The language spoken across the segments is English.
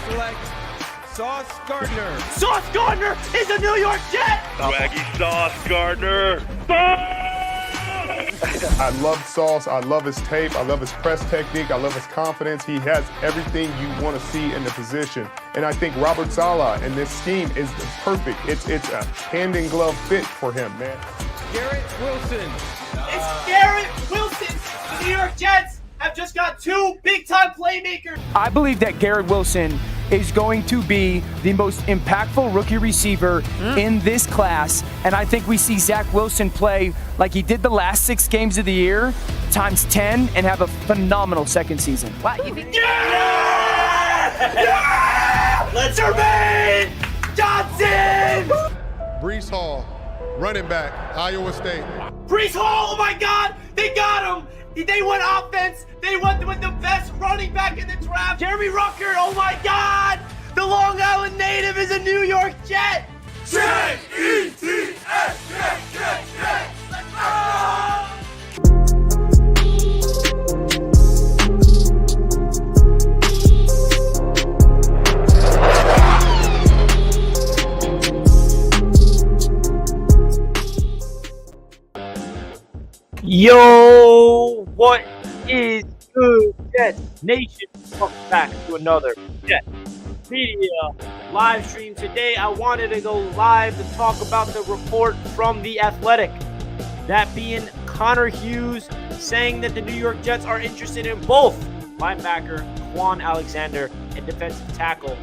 select Sauce Gardner. Sauce Gardner is a New York Jet! Swaggy Sauce Gardner. I love Sauce. I love his tape. I love his press technique. I love his confidence. He has everything you want to see in the position. And I think Robert Saleh in this scheme is perfect. It's a hand-in-glove fit for him, man. Garrett Wilson. It's Garrett Wilson! The New York Jets have just got two big-time playmakers! I believe that Garrett Wilson is going to be the most impactful rookie receiver in this class. And I think we see Zach Wilson play like he did the last 6 games of the year, times 10, and have a phenomenal second season. Wow, you think? Yeah! Yeah! Let's Jermaine Johnson! Breece Hall, running back, Iowa State. Breece Hall, oh my God, they got him! They went offense. They went with the best running back in the draft. Jeremy Ruckert, oh my God! The Long Island native is a New York Jet! J-E-T-S, Jet! Let's go! Yo, what is good, Jets Nation? Welcome back to another Jets Media live stream. Today, I wanted to go live to talk about the report from The Athletic. That being Connor Hughes saying that the New York Jets are interested in both linebacker Kwon Alexander and defensive tackle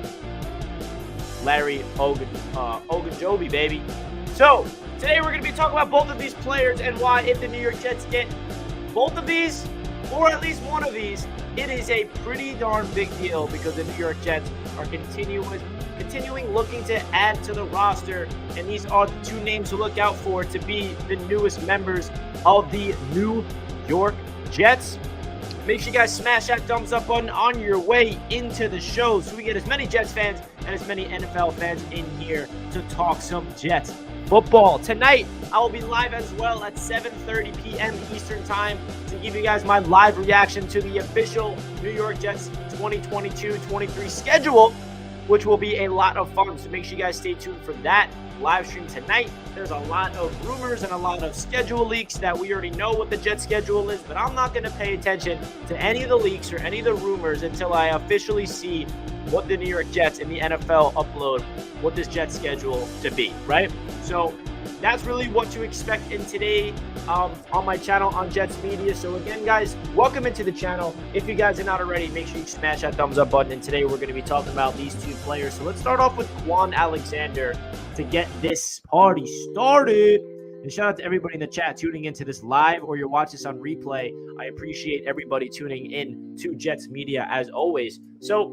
Larry Ogunjobi, baby. So, today we're going to be talking about both of these players and why if the New York Jets get both of these, or at least one of these, it is a pretty darn big deal because the New York Jets are continuing looking to add to the roster, and these are the two names to look out for to be the newest members of the New York Jets. Make sure you guys smash that thumbs up button on your way into the show so we get as many Jets fans and as many NFL fans in here to talk some Jets football. Tonight, I will be live as well at 7:30 p.m. Eastern Time to give you guys my live reaction to the official New York Jets 2022-23 schedule, which will be a lot of fun. So make sure you guys stay tuned for that live stream tonight. There's a lot of rumors and a lot of schedule leaks that we already know what the Jets schedule is, but I'm not going to pay attention to any of the leaks or any of the rumors until I officially see what the New York Jets and the NFL upload what this Jets schedule to be, right? So that's really what to expect in today on my channel on Jets Media. So again, guys, welcome into the channel. If you guys are not already, make sure you smash that thumbs up button. And today we're going to be talking about these two players. So let's start off with Kwon Alexander to get this party started. And shout out to everybody in the chat tuning into this live or you're watching this on replay. I appreciate everybody tuning in to Jets Media as always. So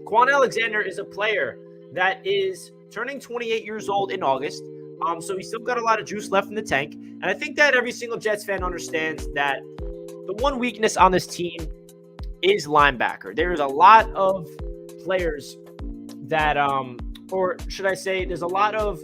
Kwon Alexander is a player that is turning 28 years old in August. So he's still got a lot of juice left in the tank. And I think that every single Jets fan understands that the one weakness on this team is linebacker. There's a lot of players that, or should I say, there's a lot of,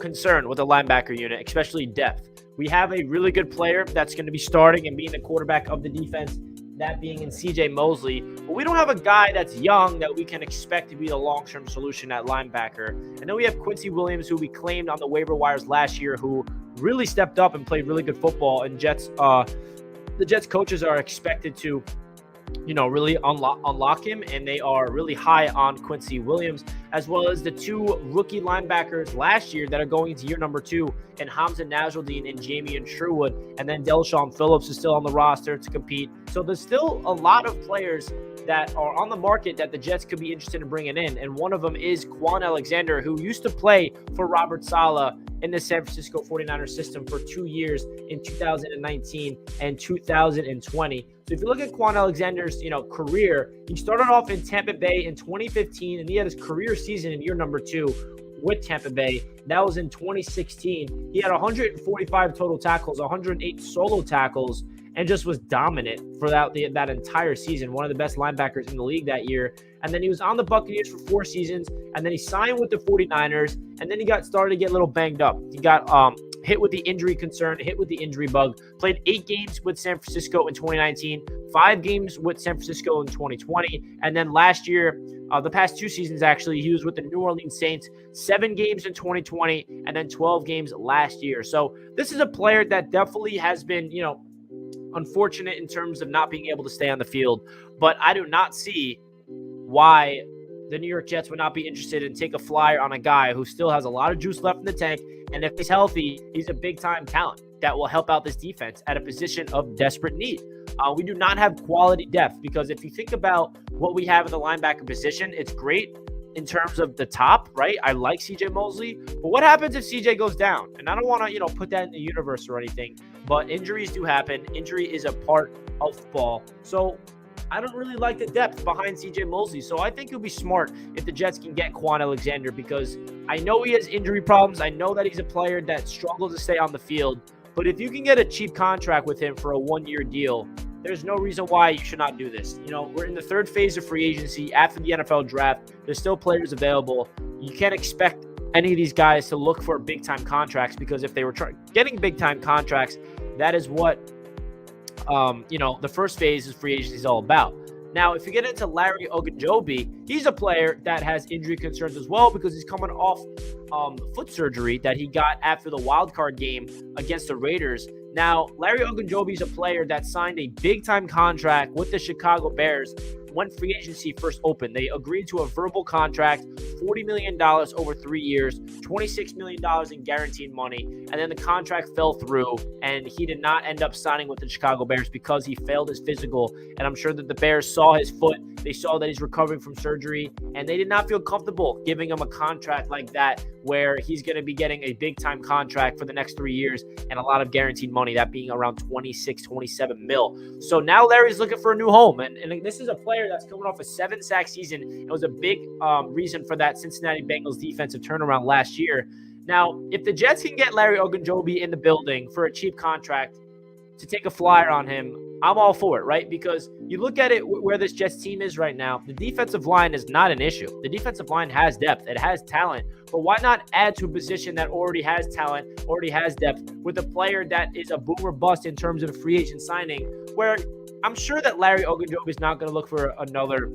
concern with the linebacker unit, especially depth. We have a really good player that's going to be starting and being the quarterback of the defense, that being in CJ Mosley. But we don't have a guy that's young that we can expect to be the long-term solution at linebacker. And then we have Quincy Williams, who we claimed on the waiver wires last year, who really stepped up and played really good football. And the Jets coaches are expected to, really unlock him. And they are really high on Quincy Williams, as well as the two rookie linebackers last year that are going into year number 2, and Hamza Nasruddin and Jamie Sherwood. And then Delshon Phillips is still on the roster to compete. So there's still a lot of players that are on the market that the Jets could be interested in bringing in. And one of them is Kwon Alexander, who used to play for Robert Saleh in the San Francisco 49ers system for 2 years in 2019 and 2020. So if you look at Kwon Alexander's, career, he started off in Tampa Bay in 2015, and he had his career season in year number 2 with Tampa Bay. That was in 2016. He had 145 total tackles, 108 solo tackles, and just was dominant for that entire season. One of the best linebackers in the league that year. And then he was on the Buccaneers for 4 seasons, and then he signed with the 49ers, and then he got started to get a little banged up. He got hit with the injury concern, hit with the injury bug, played 8 games with San Francisco in 2019, 5 games with San Francisco in 2020, and then last year The past 2 seasons, actually, he was with the New Orleans Saints, 7 games in 2020 and then 12 games last year. So this is a player that definitely has been, unfortunate in terms of not being able to stay on the field. But I do not see why the New York Jets would not be interested in take a flyer on a guy who still has a lot of juice left in the tank. And if he's healthy, he's a big-time talent that will help out this defense at a position of desperate need. We do not have quality depth because if you think about what we have in the linebacker position, it's great in terms of the top, right? I like CJ Mosley, but what happens if CJ goes down? And I don't want to, put that in the universe or anything, but injuries do happen. Injury is a part of football. So I don't really like the depth behind CJ Mosley. So I think it would be smart if the Jets can get Kwon Alexander because I know he has injury problems. I know that he's a player that struggles to stay on the field. But if you can get a cheap contract with him for a 1-year deal, there's no reason why you should not do this. We're in the 3rd phase of free agency after the NFL draft. There's still players available. You can't expect any of these guys to look for big-time contracts because if they were getting big-time contracts, that is what the first phase of free agency is all about. Now, if you get into Larry Ogunjobi, he's a player that has injury concerns as well because he's coming off foot surgery that he got after the wild card game against the Raiders. Now, Larry Ogunjobi is a player that signed a big-time contract with the Chicago Bears when free agency first opened. They agreed to a verbal contract, $40 million over 3 years, $26 million in guaranteed money, and then the contract fell through, and he did not end up signing with the Chicago Bears because he failed his physical, and I'm sure that the Bears saw his foot, they saw that he's recovering from surgery, and they did not feel comfortable giving him a contract like that where he's going to be getting a big-time contract for the next 3 years and a lot of guaranteed money, that being around 26, 27 mil. So now Larry's looking for a new home, and this is a player that's coming off a 7-sack season. It was a big reason for that Cincinnati Bengals defensive turnaround last year. Now, if the Jets can get Larry Ogunjobi in the building for a cheap contract to take a flyer on him, I'm all for it, right? Because you look at it where this Jets team is right now, the defensive line is not an issue. The defensive line has depth. It has talent. But why not add to a position that already has talent, already has depth, with a player that is a boom or bust in terms of a free agent signing, where I'm sure that Larry Ogunjobi is not going to look for another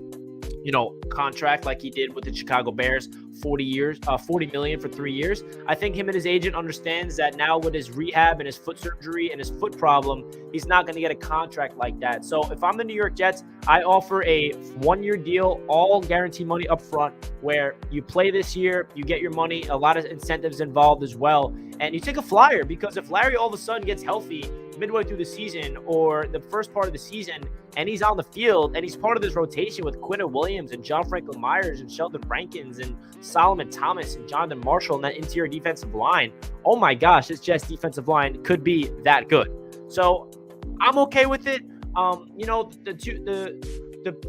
contract like he did with the Chicago Bears, $40 million for 3 years. I think him and his agent understands that now with his rehab and his foot surgery and his foot problem, he's not going to get a contract like that. So if I'm the New York Jets, I offer a 1-year deal, all guaranteed money up front, where you play this year, you get your money, a lot of incentives involved as well, and you take a flyer because if Larry all of a sudden gets healthy midway through the season or the first part of the season and he's on the field and he's part of this rotation with Quinnen Williams and John Franklin Myers and Sheldon Rankins and Solomon Thomas and Jonathan Marshall and that interior defensive line, oh my gosh, this Jets defensive line could be that good. So I'm okay with it. The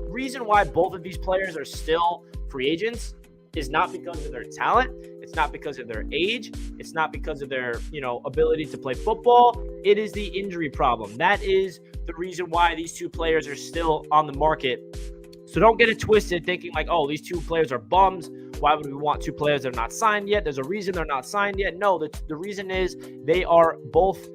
reason why both of these players are still free agents is not because of their talent. It's not because of their age. It's not because of their, ability to play football. It is the injury problem. That is the reason why these two players are still on the market. So don't get it twisted thinking like, oh, these two players are bums. Why would we want two players that are not signed yet? There's a reason they're not signed yet. No, the reason is they are both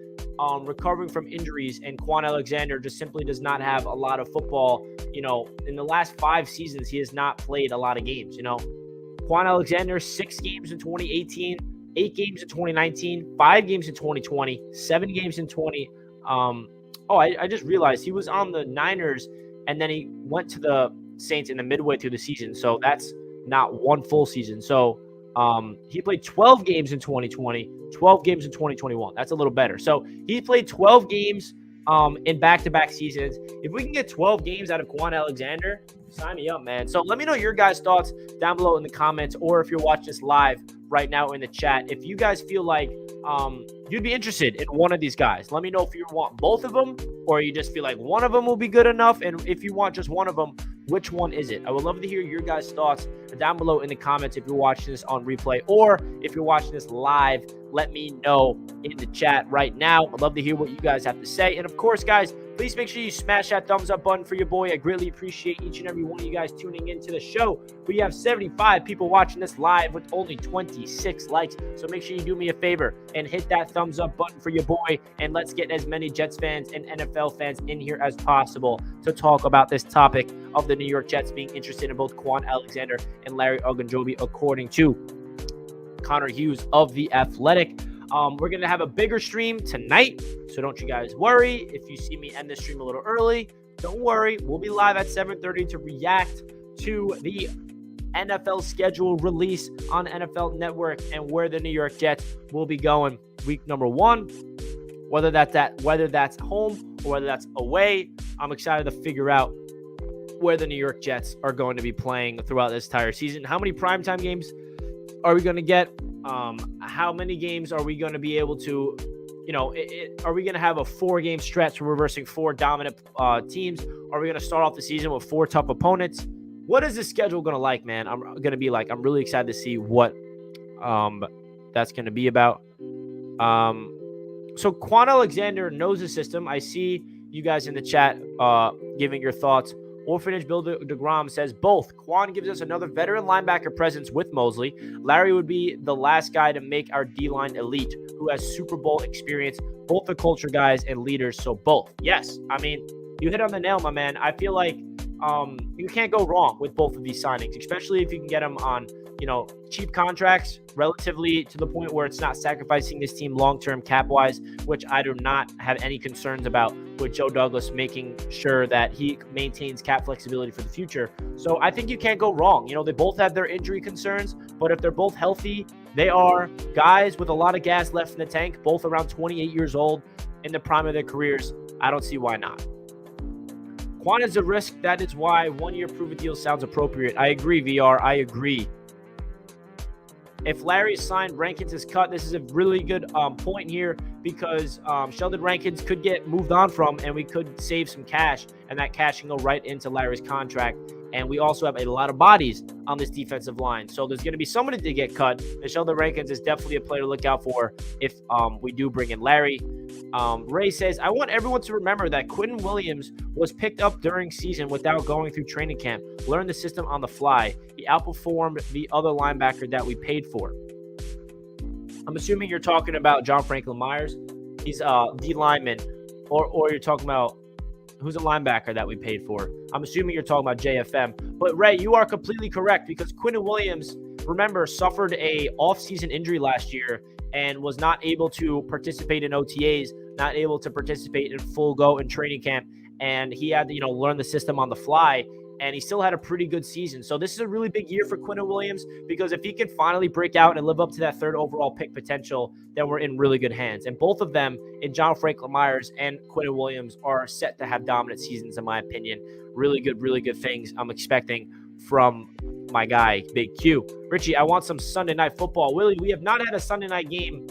recovering from injuries, and Kwon Alexander just simply does not have a lot of football. In the last 5 seasons, he has not played a lot of games. Kwon Alexander, 6 games in 2018, 8 games in 2019, 5 games in 2020, 7 games in 20. I just realized he was on the Niners, and then he went to the Saints in the midway through the season. So that's not one full season. So he played 12 games in 2020, 12 games in 2021. That's a little better. So he played 12 games in back-to-back seasons. If we can get 12 games out of Kwon Alexander, sign me up, man. So let me know your guys' thoughts down below in the comments, or if you're watching this live right now in the chat, if you guys feel like you'd be interested in one of these guys. Let me know if you want both of them, or you just feel like one of them will be good enough. And if you want just one of them, which one is it? I would love to hear your guys' thoughts down below in the comments if you're watching this on replay, or if you're watching this live let me know in the chat right now. I'd love to hear what you guys have to say. And of course, guys, please make sure you smash that thumbs up button for your boy. I greatly appreciate each and every one of you guys tuning into the show. We have 75 people watching this live with only 26 likes. So make sure you do me a favor and hit that thumbs up button for your boy. And let's get as many Jets fans and NFL fans in here as possible to talk about this topic of the New York Jets being interested in both Kwon Alexander and Larry Ogunjobi, according to Connor Hughes of The Athletic. We're going to have a bigger stream tonight, so don't you guys worry. If you see me end this stream a little early, don't worry. We'll be live at 7:30 to react to the NFL schedule release on NFL Network and where the New York Jets will be going week number 1. Whether that's home or whether that's away, I'm excited to figure out where the New York Jets are going to be playing throughout this entire season. How many primetime games are we going to get? How many games are we going to be able to, are we going to have a 4-game stretch reversing 4 dominant teams? Are we going to start off the season with 4 tough opponents? What is the schedule going to like, man? I'm going to be like, I'm really excited to see what that's going to be about. So Kwon Alexander knows the system. I see you guys in the chat giving your thoughts. Orphanage Builder DeGrom says both. Kwon gives us another veteran linebacker presence with Mosley. Larry would be the last guy to make our D-line elite, who has Super Bowl experience. Both are culture guys and leaders, so both. Yes, I mean, you hit on the nail, my man. I feel like you can't go wrong with both of these signings, especially if you can get them on, cheap contracts, relatively to the point where it's not sacrificing this team long-term cap-wise, which I do not have any concerns about with Joe Douglas making sure that he maintains cap flexibility for the future. So I think you can't go wrong. They both have their injury concerns, but if they're both healthy, they are guys with a lot of gas left in the tank, both around 28 years old in the prime of their careers. I don't see why not. Kwon is a risk. That is why 1-year prove-it deal sounds appropriate. I agree, VR. I agree. If Larry is signed, Rankins is cut. This is a really good point here because Sheldon Rankins could get moved on from, and we could save some cash, and that cash can go right into Larry's contract. And we also have a lot of bodies on this defensive line. So there's going to be somebody to get cut. And Sheldon Rankins is definitely a player to look out for if we do bring in Larry. Ray says, I want everyone to remember that Quentin Williams was picked up during season without going through training camp. Learned the system on the fly. He outperformed the other linebacker that we paid for. I'm assuming you're talking about John Franklin Myers. He's the lineman. Or you're talking about who's a linebacker that we paid for. I'm assuming you're talking about JFM. But, Ray, you are completely correct because Quentin Williams, remember, suffered a offseason injury last year and was not able to participate in OTAs, not able to participate in full go in training camp. And he had to, learn the system on the fly. And he still had a pretty good season. So this is a really big year for Quentin Williams because if he can finally break out and live up to that 3rd overall pick potential, then we're in really good hands. And both of them, in John Franklin Myers and Quentin Williams, are set to have dominant seasons, in my opinion. Really good things I'm expecting from my guy, Big Q. Richie, I want some Sunday night football. Willie, we have not had a Sunday night game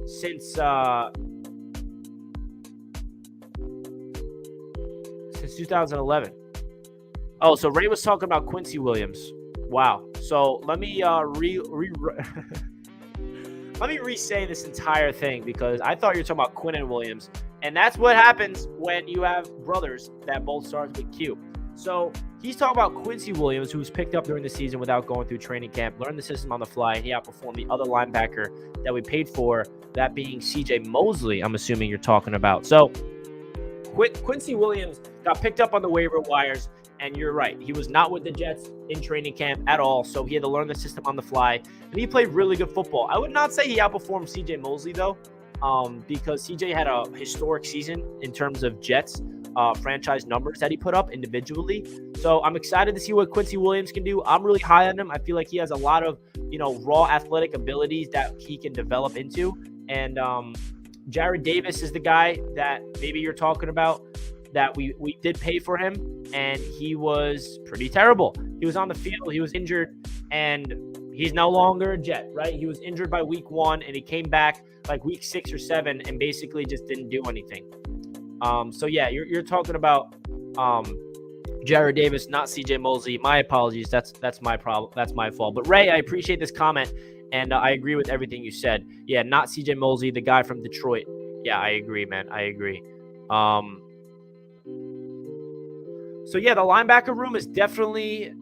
since 2011. Oh, so Ray was talking about Quincy Williams. Wow. So let me let me re-say this entire thing because I thought you were talking about Quentin Williams. And that's what happens when you have brothers that both start with Q. So he's talking about Quincy Williams, who was picked up during the season without going through training camp, learned the system on the fly, and he outperformed the other linebacker that we paid for, that being CJ Mosley, I'm assuming you're talking about. So Quincy Williams got picked up on the waiver wires. And you're right. He was not with the Jets in training camp at all, so he had to learn the system on the fly. And he played really good football. I would not say he outperformed CJ Mosley, though, because CJ had a historic season in terms of Jets franchise numbers that he put up individually. So I'm excited to see what Quincy Williams can do. I'm really high on him. I feel like he has a lot of, raw athletic abilities that he can develop into. And Jared Davis is the guy that maybe you're talking about, that we did pay for him, and he was pretty terrible. He was on the field, he was injured, and he's no longer a Jet, right? He was injured by week 1, and he came back like week 6 or 7 and basically just didn't do anything. So yeah, you're talking about Jared Davis, not CJ Mosley. My apologies. That's my problem. That's my fault. But Ray, I appreciate this comment. And I agree with everything you said. Yeah, not CJ Mosley, the guy from Detroit. Yeah, I agree, man. I agree. So, yeah, the linebacker room is definitely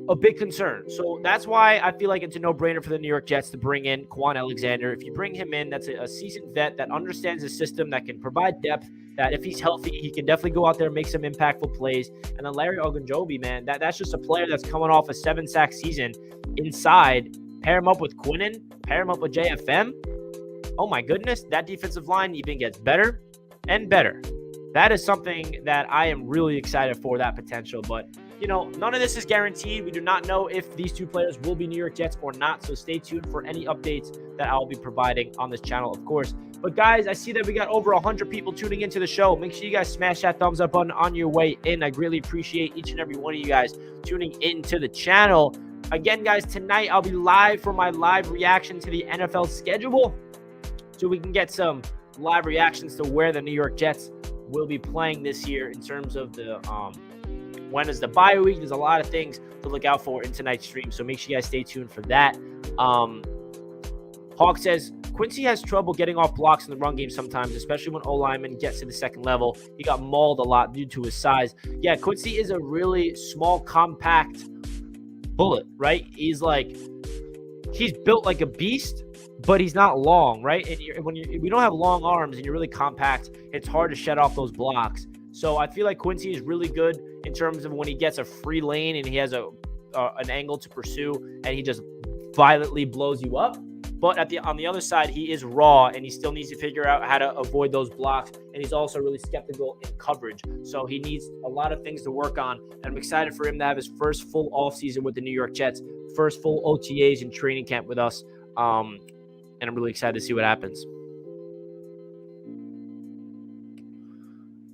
a big concern. So that's why I feel like it's a no-brainer for the New York Jets to bring in Kwon Alexander. If you bring him in, that's a seasoned vet that understands the system, that can provide depth, that if he's healthy, he can definitely go out there and make some impactful plays. And then Larry Ogunjobi, man, that's just a player that's coming off a 7-sack season inside. Pair him up with Quinnen, pair him up with JFM. Oh, my goodness, that defensive line even gets better and better. That is something that I am really excited for, that potential. But, you know, none of this is guaranteed. We do not know if these two players will be New York Jets or not. So stay tuned for any updates that I'll be providing on this channel, of course. But, guys, I see that we got over 100 people tuning into the show. Make sure you guys smash that thumbs up button on your way in. I greatly appreciate each and every one of you guys tuning into the channel. Again, guys, tonight I'll be live for my live reaction to the NFL schedule, so we can get some live reactions to where the New York Jets will be playing this year in terms of the when is the bye week. There's a lot of things to look out for in tonight's stream, so make sure you guys stay tuned for that. Hawk says, Quincy has trouble getting off blocks in the run game sometimes, especially when O-lineman gets to the second level. He got mauled a lot due to his size. Yeah, Quincy is a really small, compact bullet, right? He's built like a beast, but he's not long, right? And when we don't have long arms and you're really compact, it's hard to shed off those blocks. So I feel like Quincy is really good in terms of when he gets a free lane and he has an angle to pursue and he just violently blows you up. But on the other side, he is raw and he still needs to figure out how to avoid those blocks. And he's also really skeptical in coverage. So he needs a lot of things to work on. And I'm excited for him to have his first full offseason with the New York Jets, first full OTAs and training camp with us. And I'm really excited to see what happens.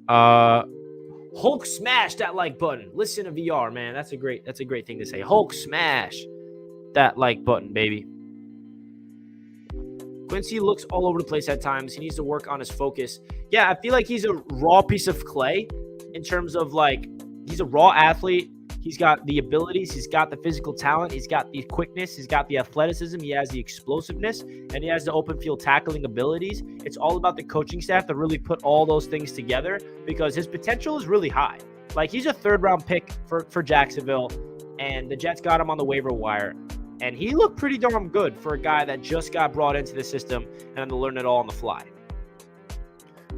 Hulk smash that like button. Listen to VR, man. That's a great thing to say. Hulk smash that like button, baby. Quincy looks all over the place at times. He needs to work on his focus. Yeah, I feel like he's a raw piece of clay in terms of he's a raw athlete. He's got the abilities. He's got the physical talent. He's got the quickness. He's got the athleticism. He has the explosiveness, and he has the open field tackling abilities. It's all about the coaching staff to really put all those things together because his potential is really high. He's a third-round pick for Jacksonville, and the Jets got him on the waiver wire. And he looked pretty darn good for a guy that just got brought into the system and had to learn it all on the fly.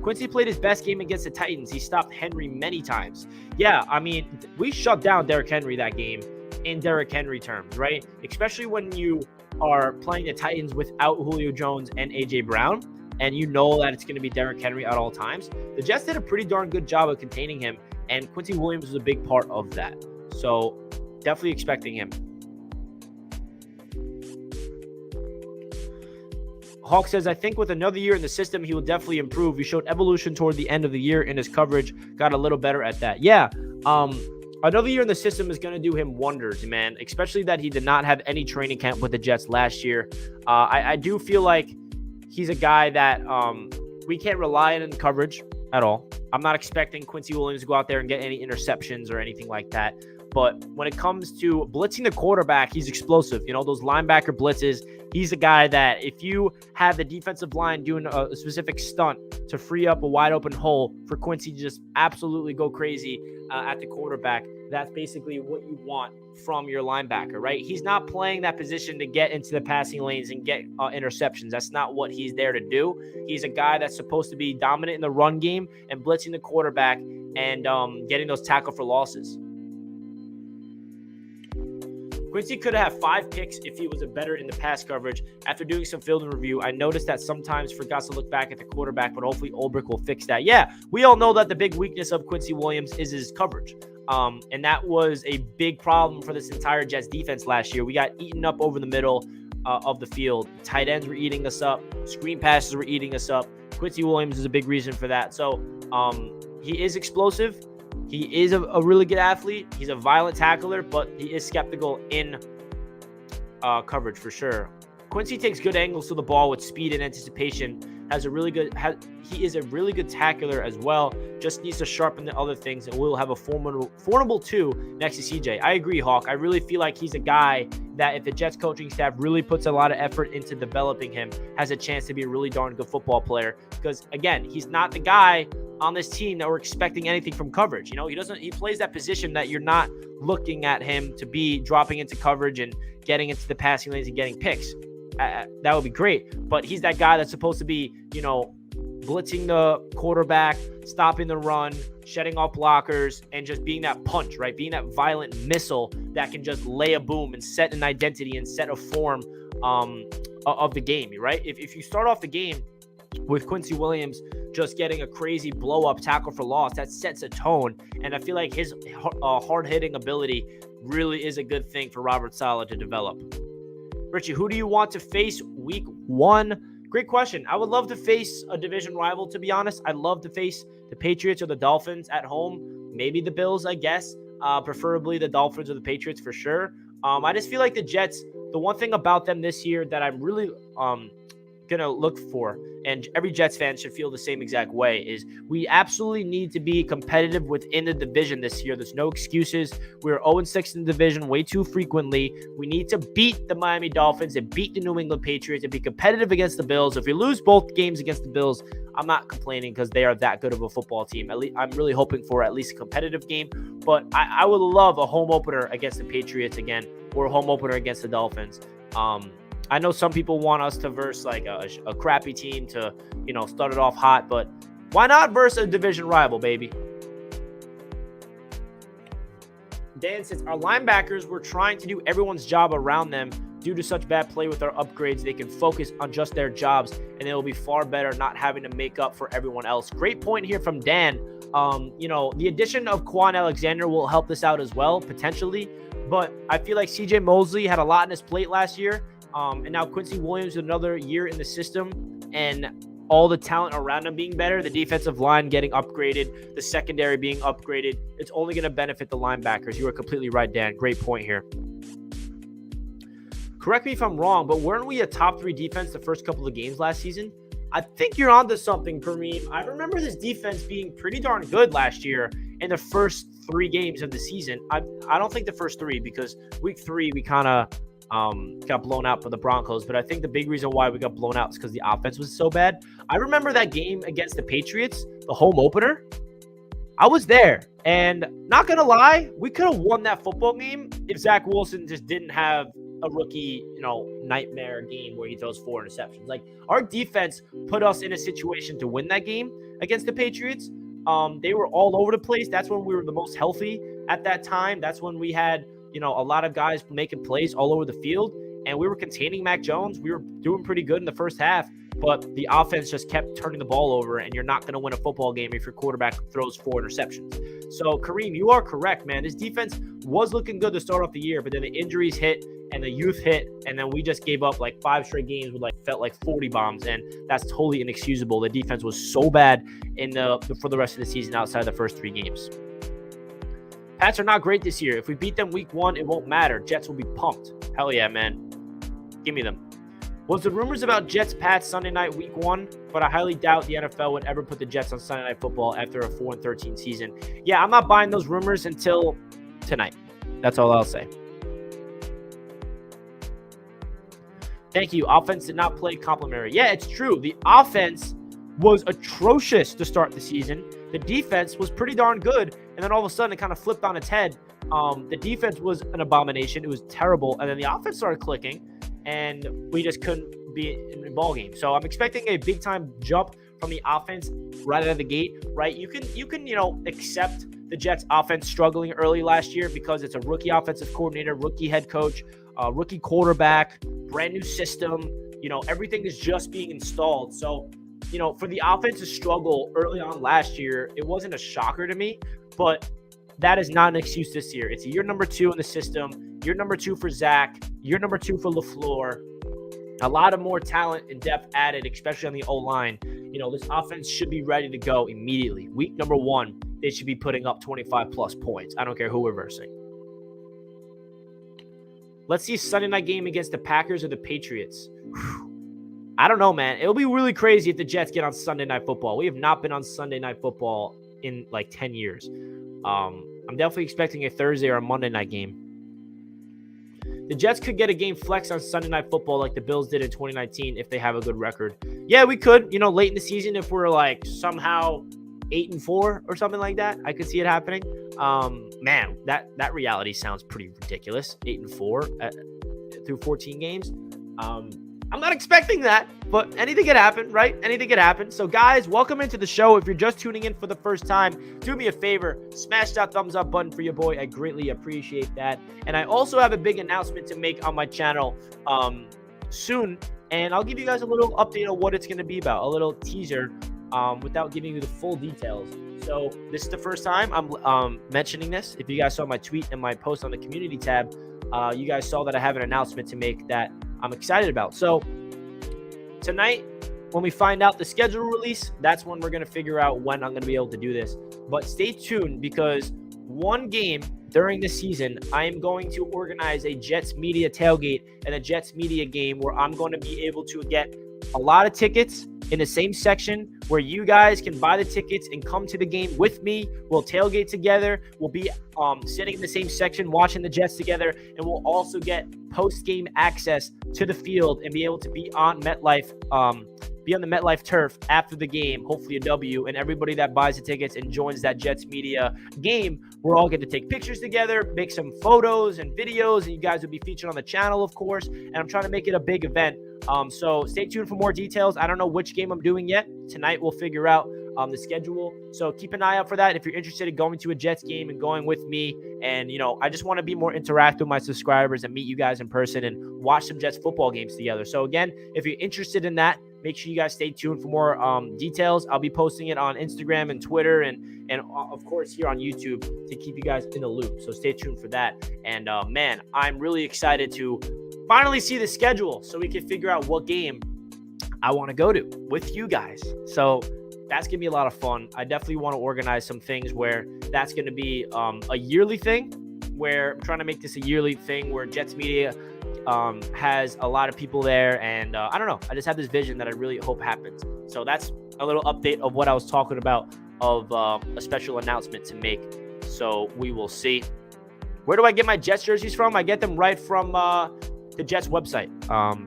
Quincy played his best game against the Titans. He stopped Henry many times. Yeah, I mean, we shut down Derrick Henry that game in Derrick Henry terms, right? Especially when you are playing the Titans without Julio Jones and A.J. Brown, and you know that it's going to be Derrick Henry at all times. The Jets did a pretty darn good job of containing him, and Quincy Williams was a big part of that. So definitely expecting him. Hawk says, I think with another year in the system, he will definitely improve. He showed evolution toward the end of the year in his coverage, got a little better at that. Yeah, another year in the system is going to do him wonders, man, especially that he did not have any training camp with the Jets last year. I do feel like he's a guy that we can't rely on in coverage at all. I'm not expecting Quincy Williams to go out there and get any interceptions or anything like that. But when it comes to blitzing the quarterback, he's explosive. You know, those linebacker blitzes, he's a guy that if you have the defensive line doing a specific stunt to free up a wide open hole for Quincy to just absolutely go crazy at the quarterback, that's basically what you want from your linebacker, right? He's not playing that position to get into the passing lanes and get interceptions. That's not what he's there to do. He's a guy that's supposed to be dominant in the run game and blitzing the quarterback and getting those tackle for losses. Quincy could have 5 picks if he was a better in the pass coverage. After doing some field review, I noticed that sometimes forgot to look back at the quarterback, but hopefully Ulbrich will fix that. Yeah, we all know that the big weakness of Quincy Williams is his coverage. And that was a big problem for this entire Jets defense last year. We got eaten up over the middle of the field. Tight ends were eating us up. Screen passes were eating us up. Quincy Williams is a big reason for that. So he is explosive. He is a really good athlete. He's a violent tackler, but he is skeptical in coverage for sure. Quincy takes good angles to the ball with speed and anticipation. He is a really good tackler as well. Just needs to sharpen the other things, and we'll have a formidable 2 next to CJ. I agree, Hawk. I really feel like he's a guy that if the Jets coaching staff really puts a lot of effort into developing him, has a chance to be a really darn good football player. Because again, he's not the guy on this team that we're expecting anything from coverage. You know, he plays that position that you're not looking at him to be dropping into coverage and getting into the passing lanes and getting picks. That would be great. But he's that guy that's supposed to be, you know, blitzing the quarterback, stopping the run, shedding off blockers, and just being that punch, right? Being that violent missile that can just lay a boom and set an identity and set a form of the game, right? If you start off the game with Quincy Williams just getting a crazy blow-up tackle for loss, that sets a tone. And I feel like his hard-hitting ability really is a good thing for Robert Saleh to develop. Richie, who do you want to face week 1? Great question. I would love to face a division rival, to be honest. I'd love to face the Patriots or the Dolphins at home. Maybe the Bills, I guess. Preferably the Dolphins or the Patriots for sure. I just feel like the Jets, the one thing about them this year that I'm really going to look for, and every Jets fan should feel the same exact way, is we absolutely need to be competitive within the division this year. There's no excuses. We're 0-6 in the division way too frequently. We need to beat the Miami Dolphins and beat the New England Patriots and be competitive against the Bills. If we lose both games against the Bills, I'm not complaining because they are that good of a football team. At least I'm really hoping for at least a competitive game, but I would love a home opener against the Patriots again, or a home opener against the Dolphins. I know some people want us to verse like a crappy team to, you know, start it off hot, but why not verse a division rival, baby? Dan says, our linebackers were trying to do everyone's job around them. Due to such bad play with our upgrades, they can focus on just their jobs, and it will be far better not having to make up for everyone else. Great point here from Dan. You know, the addition of Kwon Alexander will help this out as well, potentially, but I feel like CJ Mosley had a lot on his plate last year. And now Quincy Williams, another year in the system, and all the talent around him being better, the defensive line getting upgraded, the secondary being upgraded, it's only going to benefit the linebackers. You are completely right, Dan. Great point here. Correct me if I'm wrong, but weren't we a top 3 defense the first couple of games last season? I think you're onto something, Kareem. I remember this defense being pretty darn good last year in the first 3 games of the season. I don't think the first 3, because week 3 we kind of got blown out for the Broncos, but I think the big reason why we got blown out is because the offense was so bad. I remember that game against the Patriots, the home opener. I was there, and not gonna lie, we could have won that football game if Zach Wilson just didn't have a rookie, you know, nightmare game where he throws 4 interceptions. Like, our defense put us in a situation to win that game against the Patriots. They were all over the place. That's when we were the most healthy at that time. That's when we had, you know, a lot of guys making plays all over the field, and we were containing Mac Jones. We were doing pretty good in the first half, but the offense just kept turning the ball over, and you're not going to win a football game if your quarterback throws 4 interceptions. So, Kareem, you are correct, man. This defense was looking good to start off the year, but then the injuries hit and the youth hit, and then we just gave up like 5 straight games with felt like 40 bombs, and that's totally inexcusable. The defense was so bad for the rest of the season outside the first 3 games. Pats are not great this year. If we beat them week 1, it won't matter. Jets will be pumped. Hell yeah, man. Give me them. Was the rumors about Jets-Pats Sunday night week 1, but I highly doubt the NFL would ever put the Jets on Sunday Night Football after a 4-13 season. Yeah, I'm not buying those rumors until tonight. That's all I'll say. Thank you. Offense did not play complimentary. Yeah, it's true. The offense was atrocious to start the season. The defense was pretty darn good, and then all of a sudden it kind of flipped on its head. The defense was an abomination. It was terrible, and then the offense started clicking, and we just couldn't be in the ball game. So I'm expecting a big-time jump from the offense right out of the gate, right? You can accept the Jets' offense struggling early last year because it's a rookie offensive coordinator, rookie head coach, rookie quarterback, brand new system. Everything is just being installed. So, for the offense to struggle early on last year, it wasn't a shocker to me, but that is not an excuse this year. It's year number 2 in the system, year number 2 for Zach, year number 2 for LaFleur. A lot of more talent and depth added, especially on the O-line. This offense should be ready to go immediately. Week number 1, they should be putting up 25-plus points. I don't care who we're versing. Let's see Sunday night game against the Packers or the Patriots. I don't know, man. It'll be really crazy if the Jets get on Sunday Night Football. We have not been on Sunday Night Football in like 10 years. I'm definitely expecting a Thursday or a Monday night game. the Jets could get a game flex on Sunday Night Football like the Bills did in 2019 if they have a good record. Yeah, we could, late in the season if we're like somehow 8-4 or something like that. I could see it happening. Man, that reality sounds pretty ridiculous. 8-4 through 14 games. I'm not expecting that, but anything could happen, right? Anything could happen. So, guys, welcome into the show. If you're just tuning in for the first time, do me a favor, smash that thumbs up button for your boy. I greatly appreciate that. And I also have a big announcement to make on my channel soon, and I'll give you guys a little update on what it's going to be about, a little teaser without giving you the full details. So this is the first time I'm mentioning this. If you guys saw my tweet and my post on the community tab, you guys saw that I have an announcement to make that I'm excited about. So tonight, when we find out the schedule release, that's when we're going to figure out when I'm going to be able to do this. But stay tuned, because one game during the season, I am going to organize a Jets media tailgate and a Jets media game where I'm going to be able to get a lot of tickets in the same section where you guys can buy the tickets and come to the game with me. We'll tailgate together. We'll be sitting in the same section watching the Jets together, and we'll also get post-game access to the field and be able to be on MetLife, be on the MetLife turf after the game, hopefully a W, and everybody that buys the tickets and joins that Jets media game, we're all going to take pictures together, make some photos and videos, and you guys will be featured on the channel, of course, and I'm trying to make it a big event. So stay tuned for more details. I don't know which game I'm doing yet. Tonight we'll figure out the schedule. So keep an eye out for that. If you're interested in going to a Jets game and going with me, and I just want to be more interactive with my subscribers and meet you guys in person and watch some Jets football games together. So again, if you're interested in that, make sure you guys stay tuned for more details. I'll be posting it on Instagram and Twitter and of course here on YouTube to keep you guys in the loop. So stay tuned for that. And man, I'm really excited to finally see the schedule so we can figure out what game I want to go to with you guys. So that's going to be a lot of fun. I definitely want to organize some things where that's going to be a yearly thing, where I'm trying to make this a yearly thing where Jets Media has a lot of people there. And I don't know. I just have this vision that I really hope happens. So that's a little update of what I was talking about, of a special announcement to make. So we will see. Where do I get my Jets jerseys from? I get them right from the Jets website.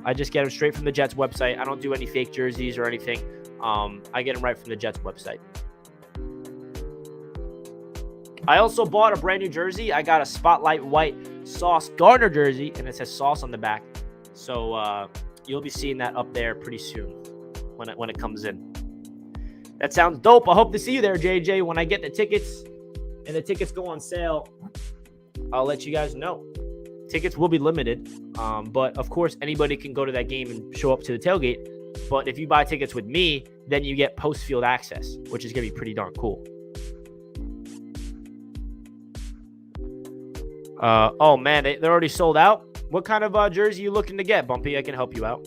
I just get them straight from the Jets website. I don't do any fake jerseys or anything. I get them right from the Jets website. I also bought a brand new jersey. I got a Spotlight White Sauce Gardner jersey, and it says sauce on the back. So you'll be seeing that up there pretty soon when it comes in. That sounds dope. I hope to see you there, JJ. When I get the tickets and the tickets go on sale, I'll let you guys know. Tickets will be limited, but of course, anybody can go to that game and show up to the tailgate. But if you buy tickets with me, then you get post-field access, which is going to be pretty darn cool. Oh, man, they're already sold out? What kind of jersey are you looking to get, Bumpy? I can help you out.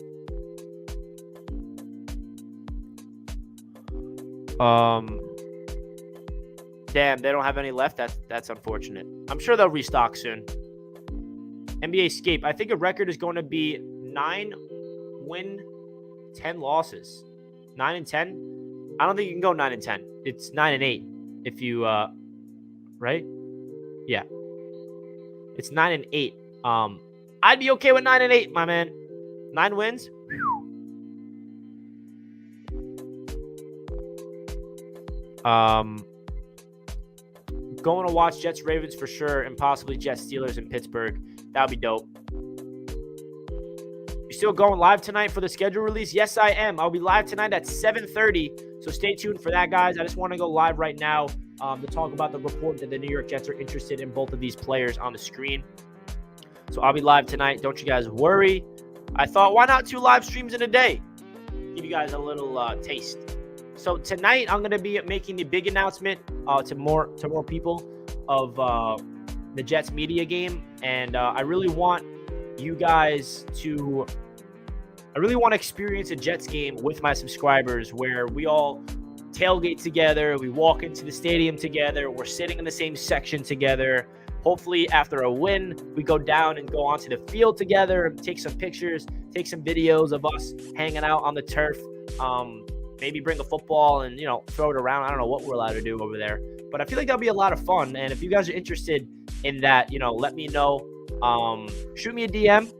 Damn, they don't have any left. That's unfortunate. I'm sure they'll restock soon. NBA Escape. I think a record is going to be 9 win, 10 losses. 9 and 10. I don't think you can go 9 and 10. It's 9 and 8. If you, right? Yeah. It's 9 and 8. I'd be okay with 9 and 8, my man. 9 wins. Going to watch Jets Ravens for sure, and possibly Jets Steelers in Pittsburgh. That would be dope. You still going live tonight for the schedule release? Yes, I am. I'll be live tonight at 7:30. So stay tuned for that, guys. I just want to go live right now to talk about the report that the New York Jets are interested in both of these players on the screen. So I'll be live tonight. Don't you guys worry. I thought, why not 2 live streams in a day? Give you guys a little taste. So tonight I'm going to be making the big announcement to more people of the Jets media game, and I really want you guys to experience a Jets game with my subscribers, where we all tailgate together, we walk into the stadium together, we're sitting in the same section together. Hopefully after a win, we go down and go onto the field together and take some pictures, take some videos of us hanging out on the turf. Maybe bring a football and, throw it around. I don't know what we're allowed to do over there, but I feel like that'll be a lot of fun. And if you guys are interested in that, let me know. shoot me a DM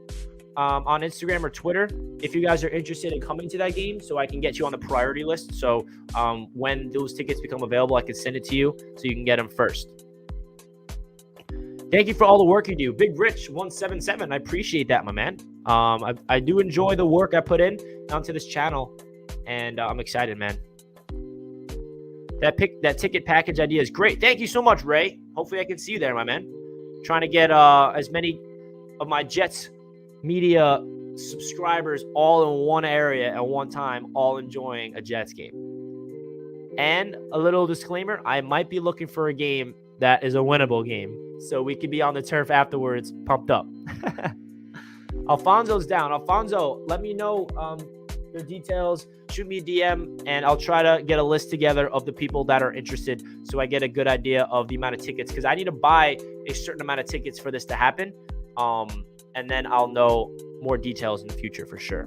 on Instagram or Twitter if you guys are interested in coming to that game, so I can get you on the priority list. So when those tickets become available, I can send it to you so you can get them first. Thank you for all the work you do. Big Rich 177. I appreciate that, my man. I do enjoy the work I put in onto this channel, and I'm excited, man. That ticket package idea is great. Thank you so much, Ray. Hopefully I can see you there, my man. Trying to get as many of my Jets media subscribers all in one area at one time, all enjoying a Jets game. And a little disclaimer, I might be looking for a game that is a winnable game, so we could be on the turf afterwards, pumped up. Alfonso's down. Alfonso, let me know your details. Shoot me a DM, and I'll try to get a list together of the people that are interested so I get a good idea of the amount of tickets, because I need to buy a certain amount of tickets for this to happen. And then I'll know more details in the future for sure.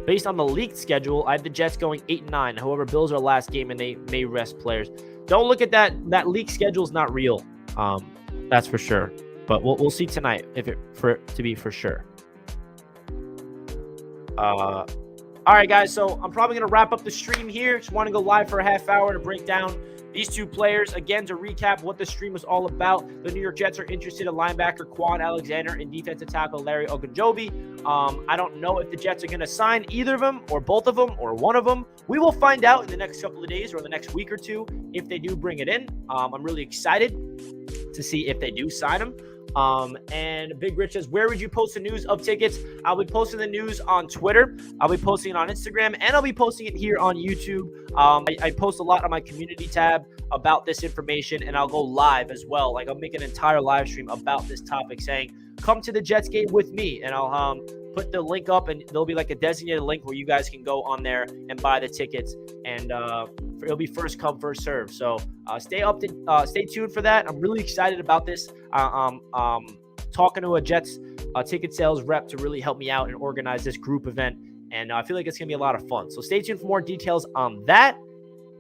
Based on the leaked schedule, I have the Jets going 8-9. However, Bills are last game and they may rest players. Don't look at that. That leaked schedule is not real. That's for sure. But we'll see tonight for it to be for sure. All right, guys. So I'm probably going to wrap up the stream here. Just want to go live for a half hour to break down these two players. Again, to recap what the stream was all about, the New York Jets are interested in linebacker Kwon Alexander and defensive tackle Larry Ogunjobi. I don't know if the Jets are going to sign either of them or both of them or one of them. We will find out in the next couple of days or the next week or two if they do bring it in. I'm really excited to see if they do sign them. And Big Rich says, where would you post the news of tickets? I'll be posting the news on Twitter. I'll be posting it on Instagram, and I'll be posting it here on YouTube. I post a lot on my community tab about this information, and I'll go live as well. Like, I'll make an entire live stream about this topic saying, come to the Jets game with me, and I'll put the link up, and there'll be like a designated link where you guys can go on there and buy the tickets, and it'll be first come, first serve. So stay tuned for that. I'm really excited about this. Talking to a Jets ticket sales rep to really help me out and organize this group event, and I feel like it's gonna be a lot of fun. So stay tuned for more details on that.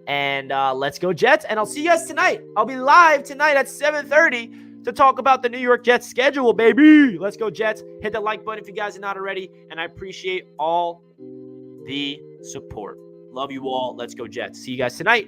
And let's go Jets, and I'll see you guys tonight. I'll be live tonight at 7:30 to talk about the New York Jets schedule, baby. Let's go Jets. Hit the like button if you guys are not already, and I appreciate all the support. Love you all. Let's go Jets. See you guys tonight.